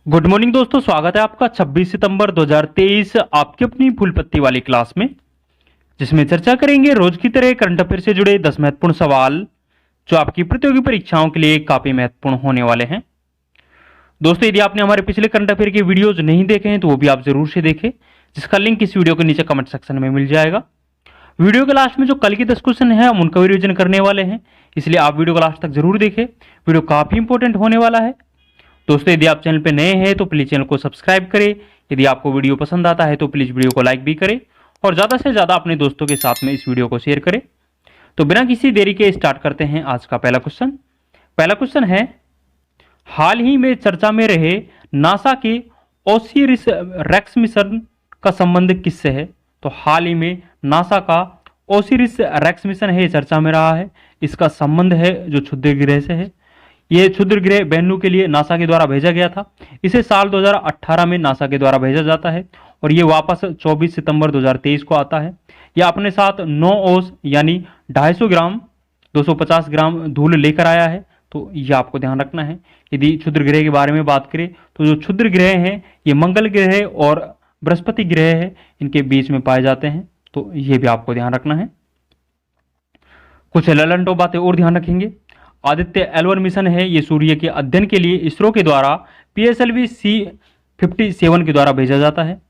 Good morning दोस्तों, स्वागत है आपका 26 सितंबर 2023 आपकी अपनी फुल पत्ती वाली क्लास में, जिसमें चर्चा करेंगे रोज की तरह करंट अफेयर से जुड़े 10 महत्वपूर्ण सवाल जो आपकी प्रतियोगी परीक्षाओं के लिए काफी महत्वपूर्ण होने वाले हैं। दोस्तों, यदि आपने हमारे पिछले करंट अफेयर के वीडियोज नहीं देखे हैं तो वो भी आप जरूर से देखें, जिसका लिंक इस वीडियो के नीचे कमेंट सेक्शन में मिल जाएगा। वीडियो के लास्ट में जो कल के 10 क्वेश्चन है हम उनका भी रिविजन करने वाले हैं, इसलिए आप वीडियो को लास्ट तक जरूर देखें। वीडियो काफी इंपॉर्टेंट होने वाला है। दोस्तों, यदि आप चैनल पर नए हैं तो प्लीज चैनल को सब्सक्राइब करें। यदि आपको वीडियो पसंद आता है तो प्लीज वीडियो को लाइक भी करें और ज्यादा से ज्यादा अपने दोस्तों के साथ में इस वीडियो को शेयर करें। तो बिना किसी देरी के स्टार्ट करते हैं आज का पहला क्वेश्चन। पहला क्वेश्चन है, हाल ही में चर्चा में रहे नासा के ओसिरिस रेक्स मिशन का संबंध किससे है? तो हाल ही में नासा का ओसिरिस रेक्स मिशन है, चर्चा में रहा है। इसका संबंध है जो क्षुद्र ग्रह से है। यह क्षुद्र ग्रह बेन्नू के लिए नासा के द्वारा भेजा गया था। इसे साल 2018 में नासा के द्वारा भेजा जाता है और ये वापस 24 सितंबर 2023 को आता है। यह अपने साथ 9 औंस यानी 250 ग्राम 250 ग्राम धूल लेकर आया है। तो यह आपको ध्यान रखना है। यदि क्षुद्र ग्रह के बारे में बात करें तो जो क्षुद्र ग्रह हैं ये मंगल ग्रह और बृहस्पति ग्रह है, इनके बीच में पाए जाते हैं। तो यह भी आपको ध्यान रखना है। कुछ ललंटो बातें और ध्यान रखेंगे। आदित्य L1 मिशन है, ये सूर्य के अध्ययन के लिए इसरो के द्वारा PSLV C57 के द्वारा भेजा जाता है।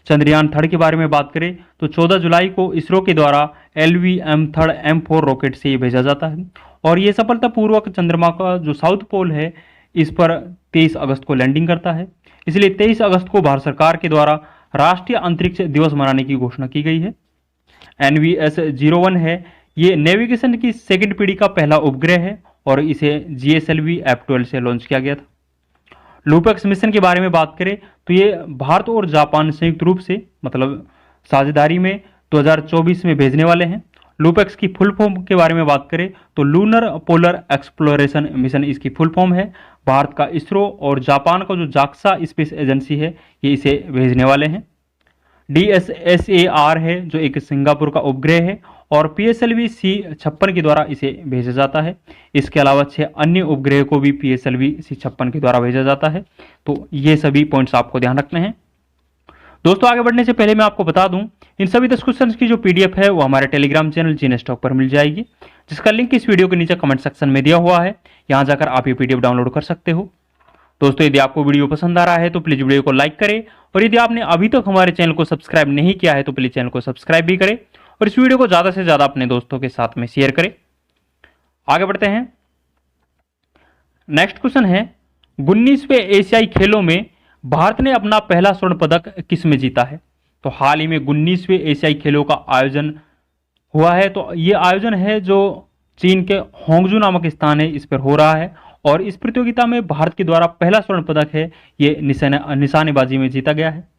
चंद्रयान 3 के बारे में बात करें तो 14 जुलाई को इसरो के द्वारा LVM-3 M4 रॉकेट से ये भेजा जाता है और ये सफलतापूर्वक चंद्रमा का जो साउथ पोल है इस पर 23 अगस्त को लैंडिंग करता है। इसलिए 23 अगस्त को भारत सरकार के द्वारा राष्ट्रीय अंतरिक्ष दिवस मनाने की घोषणा की गई है। NVS-01 है, ये नेविगेशन की सेकंड पीढ़ी का पहला उपग्रह है और इसे GSLV F12 से लॉन्च किया गया था। लूपेक्स मिशन के बारे में बात करें तो ये भारत और जापान संयुक्त रूप से मतलब साझेदारी में 2024 में भेजने वाले हैं। लूपेक्स की फुल फॉर्म के बारे में बात करें तो लूनर पोलर एक्सप्लोरेशन मिशन इसकी फुल फॉर्म है। भारत का इसरो और जापान का जो जाक्सा स्पेस एजेंसी है ये इसे भेजने वाले हैं। DSSAR है जो एक सिंगापुर का उपग्रह है और PSLV C56 के द्वारा इसे भेजा जाता है। इसके अलावा 6 अन्य उपग्रह को भी PSLV C56 के द्वारा भेजा जाता है। तो ये सभी पॉइंट्स आपको ध्यान रखने हैं। दोस्तों, आगे बढ़ने से पहले मैं आपको बता दूं, इन सभी 10 क्वेश्चन की जो PDF है वो हमारे टेलीग्राम चैनल जीनेस्टॉक पर मिल जाएगी, जिसका लिंक इस वीडियो के नीचे कमेंट सेक्शन में दिया हुआ है। यहाँ जाकर आप ये PDF डाउनलोड कर सकते हो। दोस्तों, यदि आपको वीडियो पसंद आ रहा है तो प्लीज वीडियो को लाइक करें और यदि आपने अभी तक हमारे चैनल को सब्सक्राइब नहीं किया है तो प्लीज चैनल को सब्सक्राइब भी करें और इस वीडियो को ज्यादा से ज्यादा अपने दोस्तों के साथ में शेयर करें। आगे बढ़ते हैं। नेक्स्ट क्वेश्चन है, 19वें एशियाई खेलों में भारत ने अपना पहला स्वर्ण पदक किस में जीता है? तो हाल ही में 19वें एशियाई खेलों का आयोजन हुआ है। तो ये आयोजन है जो चीन के होंगजू नामक स्थान है इस पर हो रहा है और इस प्रतियोगिता में भारत के द्वारा पहला स्वर्ण पदक है ये निशानेबाजी में जीता गया है।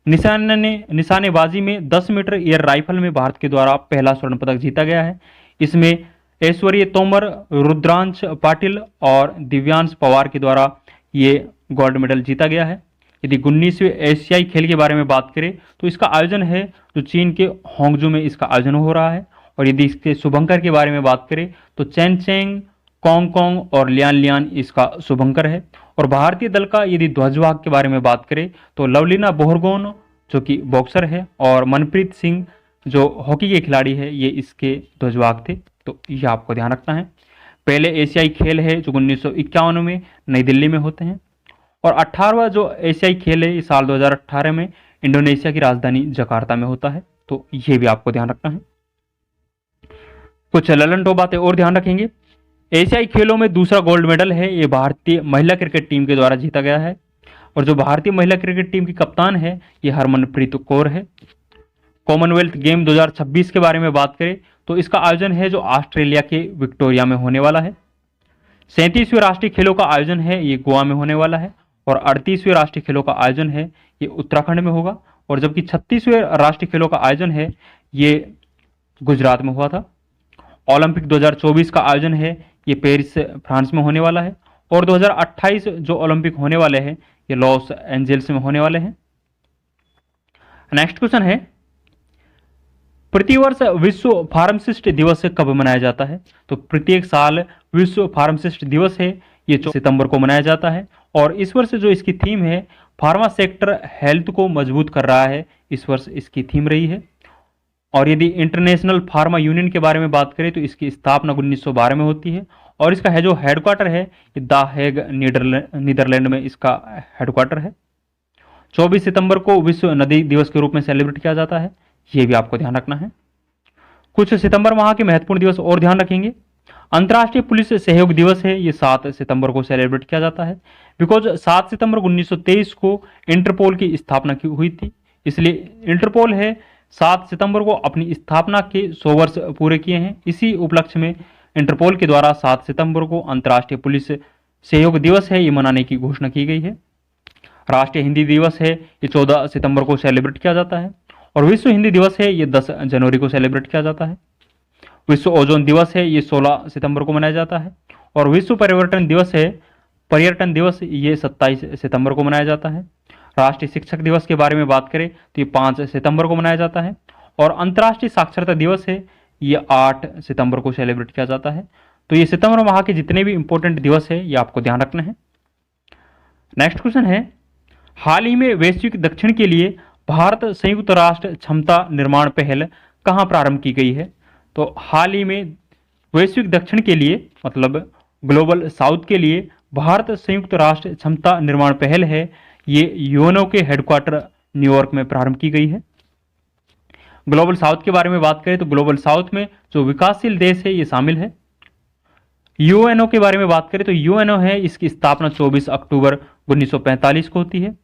निशानेबाजी में 10 मीटर एयर राइफल में भारत के द्वारा पहला स्वर्ण पदक जीता गया है। इसमें ऐश्वर्य तोमर, रुद्रांश पाटिल और दिव्यांश पवार के द्वारा ये गोल्ड मेडल जीता गया है। यदि 19वें एशियाई खेल के बारे में बात करें तो इसका आयोजन है जो चीन के होंगजू में इसका आयोजन हो रहा है और यदि इसके शुभंकर के बारे में बात करें तो चैन चेंग, कॉन्ग कॉन्ग और लियान लियान इसका शुभंकर है। और भारतीय दल का यदि ध्वजवाहक के बारे में बात करें तो लवलीना बोहरगोन जो कि बॉक्सर है और मनप्रीत सिंह जो हॉकी के खिलाड़ी है ये इसके ध्वजवाहक थे। तो ये आपको ध्यान रखना है। पहले एशियाई खेल है जो 1951 में नई दिल्ली में होते हैं और 18वां जो एशियाई खेल है इस साल 2018 में इंडोनेशिया की राजधानी जकार्ता में होता है। तो ये भी आपको ध्यान रखना है। कुछ ललंटो बातें और ध्यान रखेंगे। एशियाई खेलों में दूसरा गोल्ड मेडल है ये भारतीय महिला क्रिकेट टीम के द्वारा जीता गया है और जो भारतीय महिला क्रिकेट टीम की कप्तान है ये हरमनप्रीत कौर है। कॉमनवेल्थ गेम 2026 के बारे में बात करें तो इसका आयोजन है जो ऑस्ट्रेलिया के विक्टोरिया में होने वाला है। 37वें राष्ट्रीय खेलों का आयोजन है ये गोवा में होने वाला है और 38वें राष्ट्रीय खेलों का आयोजन है ये उत्तराखंड में होगा और जबकि 36वें राष्ट्रीय खेलों का आयोजन है ये गुजरात में हुआ था। ओलंपिक 2024 का आयोजन है ये पेरिस फ्रांस में होने वाला है और 2028 जो ओलंपिक होने वाले हैं ये लॉस एंजल्स में होने वाले हैं। नेक्स्ट क्वेश्चन है, प्रतिवर्ष विश्व फार्मासिस्ट दिवस कब मनाया जाता है? तो प्रत्येक साल विश्व फार्मासिस्ट दिवस है ये 4 सितंबर को मनाया जाता है और इस वर्ष जो इसकी थीम है फार्मा सेक्टर हेल्थ को मजबूत कर रहा है, इस वर्ष इसकी थीम रही है। और यदि इंटरनेशनल फार्मा यूनियन के बारे में बात करें तो इसकी स्थापना 1912 में होती है और इसका है जो हेडक्वार्टर है ये द हेग नीदरलैंड में इसका हेडक्वार्टर है। 24 सितंबर को विश्व नदी दिवस के रूप में सेलिब्रेट किया जाता है, ये भी आपको ध्यान रखना है। कुछ सितंबर माह के महत्वपूर्ण दिवस और ध्यान रखेंगे। अंतर्राष्ट्रीय पुलिस सहयोग दिवस है, ये 7 सितंबर को सेलिब्रेट किया जाता है बिकॉज 7 सितंबर 1923 को इंटरपोल की स्थापना की हुई थी, इसलिए इंटरपोल है 7 सितंबर को अपनी स्थापना के 100 वर्ष पूरे किए हैं। इसी उपलक्ष्य में इंटरपोल के द्वारा 7 सितंबर को अंतर्राष्ट्रीय पुलिस सहयोग दिवस है ये मनाने की घोषणा की गई है। राष्ट्रीय हिंदी दिवस है ये 14 सितंबर को सेलिब्रेट किया जाता है और विश्व हिंदी दिवस है ये 10 जनवरी को सेलिब्रेट किया जाता है। विश्व ओजोन दिवस है ये 16 सितंबर को मनाया जाता है और विश्व पर्यटन दिवस है ये 27 सितंबर को मनाया जाता है। राष्ट्रीय शिक्षक दिवस के बारे में बात करें तो ये 5 सितंबर को मनाया जाता है और अंतर्राष्ट्रीय साक्षरता दिवस है ये 8 सितंबर को सेलिब्रेट किया जाता है। तो ये सितंबर माह के जितने भी इंपॉर्टेंट दिवस है ये आपको ध्यान रखना है। नेक्स्ट क्वेश्चन है, हाल ही में वैश्विक दक्षिण के लिए भारत संयुक्त राष्ट्र क्षमता निर्माण पहल कहाँ प्रारंभ की गई है? तो हाल ही में वैश्विक दक्षिण के लिए मतलब ग्लोबल साउथ के लिए भारत संयुक्त राष्ट्र क्षमता निर्माण पहल है ये यूएनओ के हेडक्वार्टर न्यूयॉर्क में प्रारंभ की गई है। ग्लोबल साउथ के बारे में बात करें तो ग्लोबल साउथ में जो विकासशील देश है ये शामिल है। यूएनओ के बारे में बात करें तो यूएनओ है इसकी स्थापना 24 अक्टूबर 1945 को होती है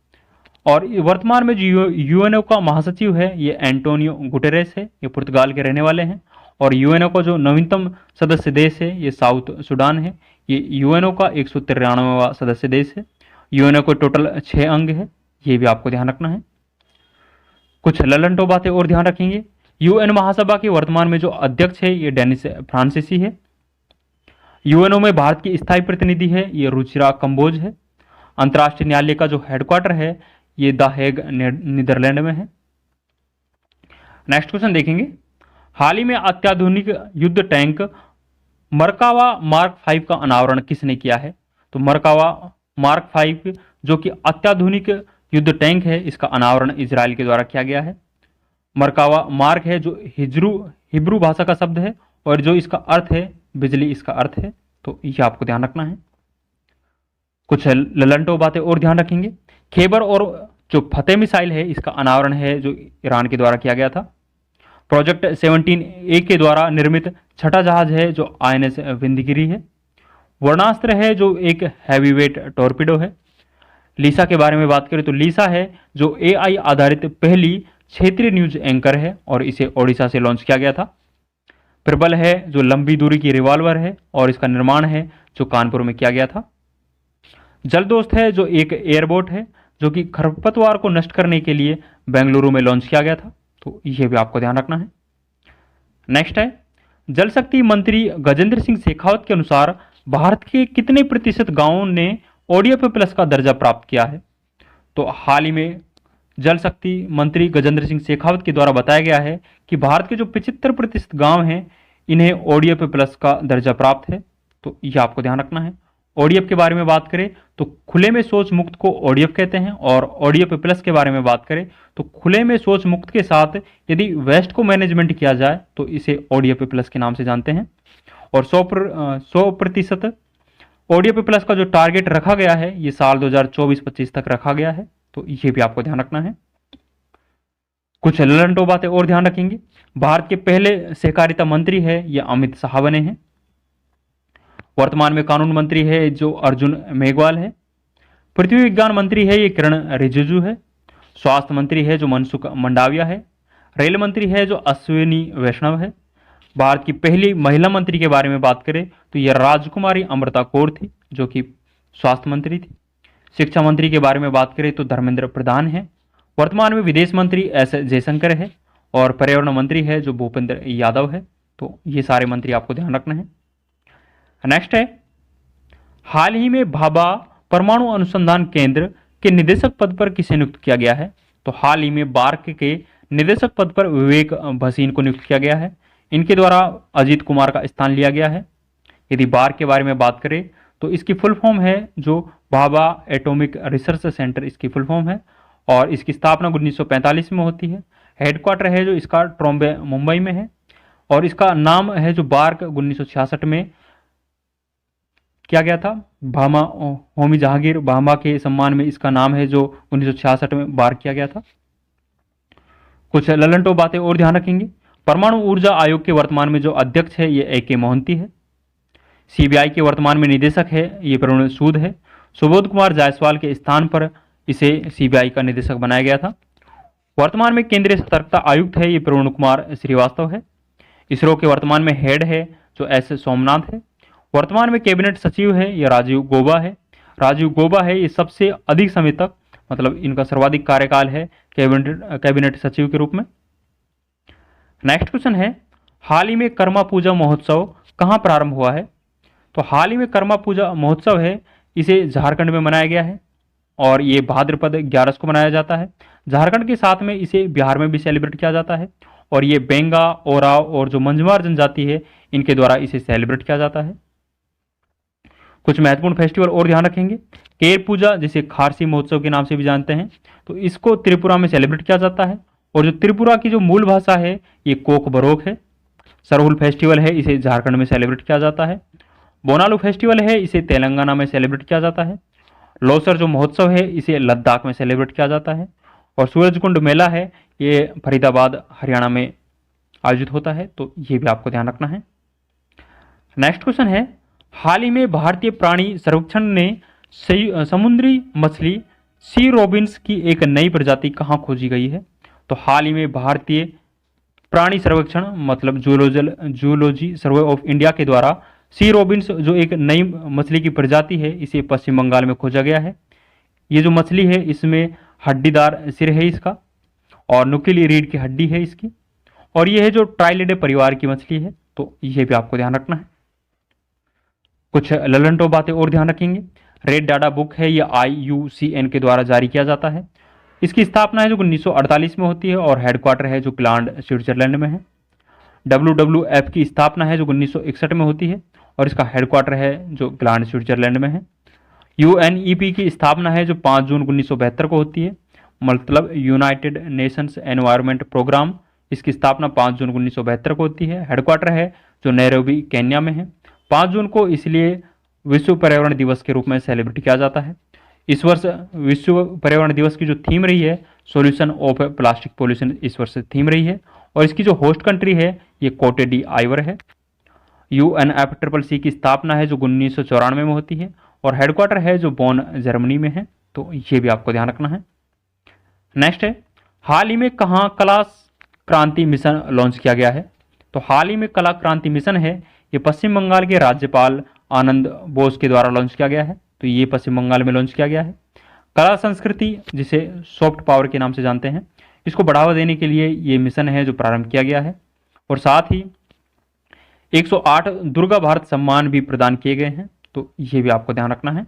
और वर्तमान में जो यूएनओ का महासचिव है ये एंटोनियो गुटेरेस है, ये पुर्तगाल के रहने वाले हैं। और यूएनओ का जो नवीनतम सदस्य देश है ये साउथ सूडान है, ये यूएनओ का 193वां सदस्य देश है। यूएनओ को टोटल 6 अंग है, ये भी आपको ध्यान रखना है। कुछ ललनटो बातें और ध्यान रखेंगे। यूएन महासभा के वर्तमान में जो अध्यक्ष है ये डेनिस फ्रांसीसी है। यूएनओ में भारत की स्थायी प्रतिनिधि है ये रुचिरा कंबोज है। अंतर्राष्ट्रीय न्यायालय का जो हेडक्वार्टर है ये द हेग नीदरलैंड में है। नेक्स्ट क्वेश्चन देखेंगे, हाल ही में अत्याधुनिक युद्ध टैंक मरकावा मार्क 5 का अनावरण किसने किया है? तो मरकावा मार्क 5 जो कि अत्याधुनिक युद्ध टैंक है इसका अनावरण इजराइल के द्वारा किया गया है। मरकावा मार्क है जो हिब्रू भाषा का शब्द है और जो इसका अर्थ है बिजली इसका अर्थ है, तो ये आपको ध्यान रखना है। कुछ ललनटो बातें और ध्यान रखेंगे। खैबर और जो फतेह मिसाइल है इसका अनावरण है जो ईरान के द्वारा किया गया था। प्रोजेक्ट 17A के द्वारा निर्मित छठा जहाज है जो INS विंध्यगिरी है। वर्णास्त्र है जो एक हैवीवेट टॉर्पीडो है। लीसा के बारे में बात करें तो लीसा है जो AI आधारित पहली क्षेत्रीय न्यूज एंकर है और इसे ओडिशा से लॉन्च किया गया था। प्रबल है जो लंबी दूरी की रिवॉल्वर है और इसका निर्माण है जो कानपुर में किया गया था। जलदोस्त है जो एक एयरबोट है जो कि खरपतवार को नष्ट करने के लिए बेंगलुरु में लॉन्च किया गया था, तो यह भी आपको ध्यान रखना है। नेक्स्ट है, जल शक्ति मंत्री गजेंद्र सिंह शेखावत के अनुसार भारत के कितने प्रतिशत गांवों ने ODF प्लस का दर्जा प्राप्त किया है? तो हाल ही में जल शक्ति मंत्री गजेंद्र सिंह शेखावत के द्वारा बताया गया है कि भारत के जो 75% गांव हैं इन्हें ODF प्लस का दर्जा प्राप्त है, तो यह आपको ध्यान रखना है। ODF के बारे में बात करें तो खुले में शौच मुक्त को ODF कहते हैं और ODF प्लस के बारे में बात करें तो खुले में शौच मुक्त के साथ यदि वेस्ट को मैनेजमेंट किया जाए तो इसे ODF प्लस के नाम से जानते हैं। और 100% ODF प्लस का जो टारगेट रखा गया है ये साल 2024-25 तक रखा गया है, तो ये भी आपको ध्यान रखना है। कुछ ललनटो बातें और ध्यान रखेंगे। भारत के पहले सहकारिता मंत्री है ये अमित शाह बने हैं। वर्तमान में कानून मंत्री है जो अर्जुन मेघवाल है। पृथ्वी विज्ञान मंत्री है ये किरण रिजिजू है। स्वास्थ्य मंत्री है जो मनसुख मंडाविया है। रेल मंत्री है जो अश्विनी वैष्णव है। भारत की पहली महिला मंत्री के बारे में बात करें तो यह राजकुमारी अमृता कौर थी जो कि स्वास्थ्य मंत्री थी। शिक्षा मंत्री के बारे में बात करें तो धर्मेंद्र प्रधान है। वर्तमान में विदेश मंत्री एस जयशंकर है और पर्यावरण मंत्री है जो भूपेंद्र यादव है, तो ये सारे मंत्री आपको ध्यान रखना है। नेक्स्ट है, हाल ही में भाभा परमाणु अनुसंधान केंद्र के निदेशक पद पर किसे नियुक्त किया गया है? तो हाल ही में बार्क के निदेशक पद पर विवेक भसीन को नियुक्त किया गया है। इनके द्वारा अजीत कुमार का स्थान लिया गया है। यदि बार्क के बारे में बात करें तो इसकी फुल फॉर्म है जो भाभा एटॉमिक रिसर्च सेंटर, इसकी फुल फॉर्म है, और इसकी स्थापना 1945 में होती है। हेडक्वार्टर है जो इसका ट्रॉम्बे मुंबई में है, और इसका नाम है जो बार्क 1966 में किया गया था। भामा होमी जहांगीर भामा के सम्मान में इसका नाम है जो 1966 में बार्क किया गया था। कुछ ललनटो बातें और ध्यान रखेंगे। परमाणु ऊर्जा आयोग के वर्तमान में जो अध्यक्ष है ये AK मोहंती है। CBI के वर्तमान में निदेशक है ये प्रवीण सूद है। सुबोध कुमार जायसवाल के स्थान पर इसे CBI का निदेशक बनाया गया था। वर्तमान में केंद्रीय सतर्कता आयुक्त है ये प्रवीण कुमार श्रीवास्तव है। इसरो के वर्तमान में हेड है जो S सोमनाथ है। वर्तमान में कैबिनेट सचिव है ये राजीव गौबा है। राजीव गौबा है ये सबसे अधिक समय तक, मतलब इनका सर्वाधिक कार्यकाल है कैबिनेट सचिव के रूप में। नेक्स्ट क्वेश्चन है, हाल ही में कर्मा पूजा महोत्सव कहाँ प्रारंभ हुआ है? तो हाल ही में कर्मा पूजा महोत्सव है इसे झारखंड में मनाया गया है, और ये भाद्रपद 11 को मनाया जाता है। झारखंड के साथ में इसे बिहार में भी सेलिब्रेट किया जाता है, और ये बेंगा, ओराव और जो मंझमार जनजाति है इनके द्वारा इसे सेलिब्रेट किया जाता है। कुछ महत्वपूर्ण फेस्टिवल और ध्यान रखेंगे। केर पूजा जिसे खारसी महोत्सव के नाम से भी जानते हैं, तो इसको त्रिपुरा में सेलिब्रेट किया जाता है, और जो त्रिपुरा की जो मूल भाषा है ये कोक बरोक है। सरहुल फेस्टिवल है इसे झारखंड में सेलिब्रेट किया जाता है। बोनालू फेस्टिवल है इसे तेलंगाना में सेलिब्रेट किया जाता है। लोसर जो महोत्सव है इसे लद्दाख में सेलिब्रेट किया जाता है, और सूरजकुंड मेला है ये फरीदाबाद हरियाणा में आयोजित होता है, तो ये भी आपको ध्यान रखना है। नेक्स्ट क्वेश्चन है, हाल ही में भारतीय प्राणी सर्वेक्षण ने समुद्री मछली सी रोबिन्स की एक नई प्रजाति कहाँ खोजी गई है? तो हाल ही में भारतीय प्राणी सर्वेक्षण मतलब जूलॉजी सर्वे ऑफ इंडिया के द्वारा सी रोबिन्स जो एक नई मछली की प्रजाति है इसे पश्चिम बंगाल में खोजा गया है। ये जो मछली है इसमें हड्डीदार सिर है इसका, और नुकीली रीढ़ की हड्डी है इसकी, और ये है जो ट्राइलिडे परिवार की मछली है, तो ये भी आपको ध्यान रखना है। कुछ ललनटो बातें और ध्यान रखेंगे। रेड डाटा बुक है ये IUCN के द्वारा जारी किया जाता है। इसकी स्थापना है जो 1948 में होती है, और हेडक्वार्टर है जो ग्लांड स्विट्जरलैंड में है। WWF की स्थापना है जो 1961 में होती है, और इसका हेडक्वार्टर है जो ग्लांड स्विट्जरलैंड में है। UNEP की स्थापना है जो 5 जून 1972 को होती है, मतलब यूनाइटेड नेशंस एनवायरनमेंट प्रोग्राम। इसकी स्थापना 5 जून 1972 को होती है। हेडक्वार्टर है जो नैरोबी केन्या में है। 5 जून को इसलिए विश्व पर्यावरण दिवस के रूप में सेलिब्रेट किया जाता है। इस वर्ष विश्व पर्यावरण दिवस की जो थीम रही है सॉल्यूशन ऑफ प्लास्टिक पोल्यूशन, इस वर्ष थीम रही है, और इसकी जो होस्ट कंट्री है ये कोटे डी आइवर है। UNFCCC की स्थापना है जो 1994 में होती है, और हेडक्वार्टर है जो बोन जर्मनी में है, तो ये भी आपको ध्यान रखना है। नेक्स्ट है, हाल ही में कहाँ कला क्रांति मिशन लॉन्च किया गया है? तो हाल ही में कला क्रांति मिशन है ये पश्चिम बंगाल के राज्यपाल आनंद बोस के द्वारा लॉन्च किया गया है, तो ये पश्चिम बंगाल में लॉन्च किया गया है। कला संस्कृति जिसे सॉफ्ट पावर के नाम से जानते हैं, इसको बढ़ावा देने के लिए ये मिशन है जो प्रारंभ किया गया है, और साथ ही 108 दुर्गा भारत सम्मान भी प्रदान किए गए हैं, तो ये भी आपको ध्यान रखना है।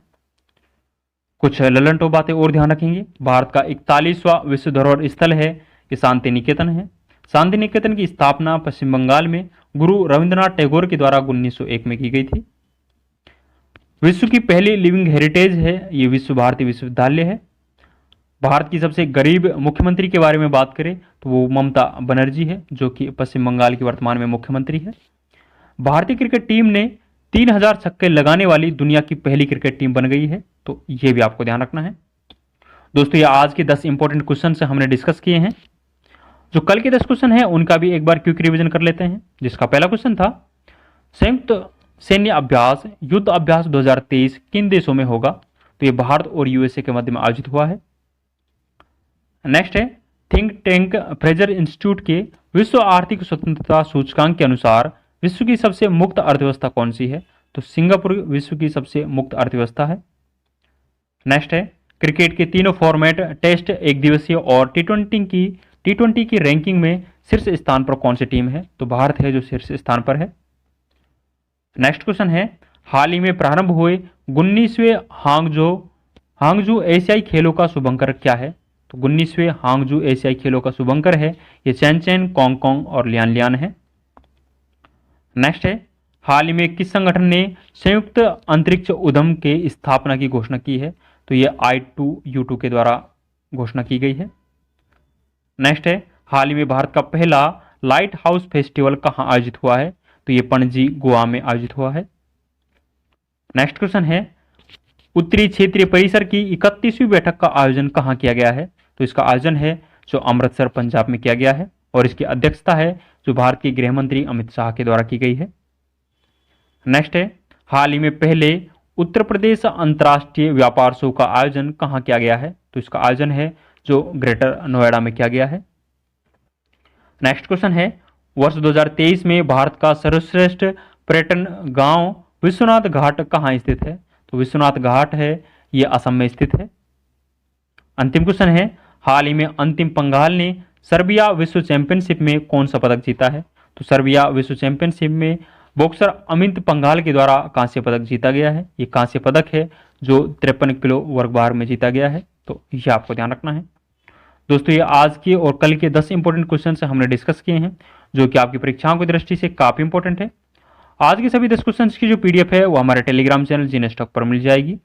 कुछ ललनटो बातें और ध्यान रखेंगे। भारत का 41वां विश्व धरोहर स्थल है ये शांति निकेतन है। शांति निकेतन की स्थापना पश्चिम बंगाल में गुरु रविंद्रनाथ टैगोर के द्वारा 1901 में की गई थी। विश्व की पहली लिविंग हेरिटेज है ये विश्व भारती विश्वविद्यालय है। भारत की सबसे गरीब मुख्यमंत्री के बारे में बात करें तो वो ममता बनर्जी है, जो कि पश्चिम बंगाल की वर्तमान में मुख्यमंत्री है। भारतीय क्रिकेट टीम ने 3000 छक्के लगाने वाली दुनिया की पहली क्रिकेट टीम बन गई है, तो ये भी आपको ध्यान रखना है। दोस्तों ये आज के 10 इंपॉर्टेंट क्वेश्चन से हमने डिस्कस किए हैं। जो कल के 10 क्वेश्चन हैं उनका भी एक बार क्विक रिवीजन कर लेते हैं। जिसका पहला क्वेश्चन था, संयुक्त सैन्य अभ्यास युद्ध अभ्यास 2023 किन देशों में होगा? तो ये भारत और USA के मध्य में आयोजित हुआ है। नेक्स्ट है, थिंक टैंक फ्रेजर इंस्टीट्यूट के विश्व आर्थिक स्वतंत्रता सूचकांक के अनुसार विश्व की सबसे मुक्त अर्थव्यवस्था कौन सी है? तो सिंगापुर विश्व की सबसे मुक्त अर्थव्यवस्था है। नेक्स्ट है, क्रिकेट के तीनों फॉर्मेट टेस्ट, एक दिवसीय और टी20 की रैंकिंग में शीर्ष स्थान पर कौन सी टीम है? तो भारत है जो शीर्ष स्थान पर है। नेक्स्ट क्वेश्चन है, हाल ही में प्रारंभ हुए 19वें हांगजू एशियाई खेलों का शुभंकर क्या है? तो 19वें हांगजू एशियाई खेलों का शुभंकर है ये चैनचैन, कांगकांग और लियानलियान है। नेक्स्ट है, हाल ही में किस संगठन ने संयुक्त अंतरिक्ष उद्यम के स्थापना की घोषणा की है? तो ये I2U2 के द्वारा घोषणा की गई है। नेक्स्ट है, हाल ही में भारत का पहला लाइट हाउस फेस्टिवल कहाँ आयोजित हुआ है? तो ये पणजी गोवा में आयोजित हुआ है। नेक्स्ट क्वेश्चन है, उत्तरी क्षेत्रीय परिसर की 31वीं बैठक का आयोजन कहाँ किया गया है? तो इसका आयोजन है जो अमृतसर पंजाब में किया गया है और इसकी अध्यक्षता है जो भारत के गृह मंत्री अमित शाह के द्वारा की गई है। नेक्स्ट है, हाल ही में पहले उत्तर प्रदेश अंतर्राष्ट्रीय व्यापार शो का आयोजन कहाँ किया गया है? तो इसका आयोजन है जो ग्रेटर नोएडा में किया गया है। नेक्स्ट क्वेश्चन है, वर्ष 2023 में भारत का सर्वश्रेष्ठ पर्यटन गांव विश्वनाथ घाट कहाँ स्थित है? तो विश्वनाथ घाट है ये असम में स्थित है। अंतिम क्वेश्चन है, हाल ही में अंतिम पंघाल ने सर्बिया विश्व चैंपियनशिप में कौन सा पदक जीता है? तो सर्बिया विश्व चैंपियनशिप में बॉक्सर अमित पंघाल के द्वारा कांस्य पदक जीता गया है। ये कांस्य पदक है जो 53 किलो वर्ग भार में जीता गया है, तो ये आपको ध्यान रखना है। दोस्तों, ये आज के और कल के 10 इंपॉर्टेंट क्वेश्चन से हमने डिस्कस किए हैं जो कि आपकी परीक्षाओं की दृष्टि से काफी इंपॉर्टेंट है। आज के सभी 10 क्वेश्चन की जो पीडीएफ है वो हमारे टेलीग्राम चैनल जीनेस्टॉक पर मिल जाएगी,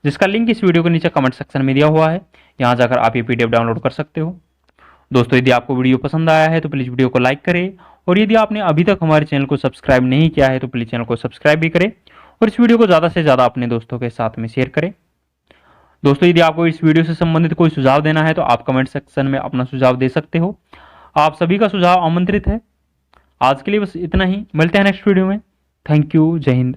जिसका लिंक इस वीडियो के नीचे कमेंट सेक्शन में दिया हुआ है। यहाँ जाकर आप ये पीडीएफ डाउनलोड कर सकते हो। दोस्तों, यदि आपको वीडियो पसंद आया है तो प्लीज़ वीडियो को लाइक करें और यदि आपने अभी तक हमारे चैनल को सब्सक्राइब नहीं किया है तो प्लीज़ चैनल को सब्सक्राइब भी करें और इस वीडियो को ज़्यादा से ज़्यादा अपने दोस्तों के साथ में शेयर करें। दोस्तों, यदि आपको इस वीडियो से संबंधित कोई सुझाव देना है तो आप कमेंट सेक्शन में अपना सुझाव दे सकते हो। आप सभी का सुझाव आमंत्रित है। आज के लिए बस इतना ही, मिलते हैं नेक्स्ट वीडियो में। थैंक यू, जय हिंद।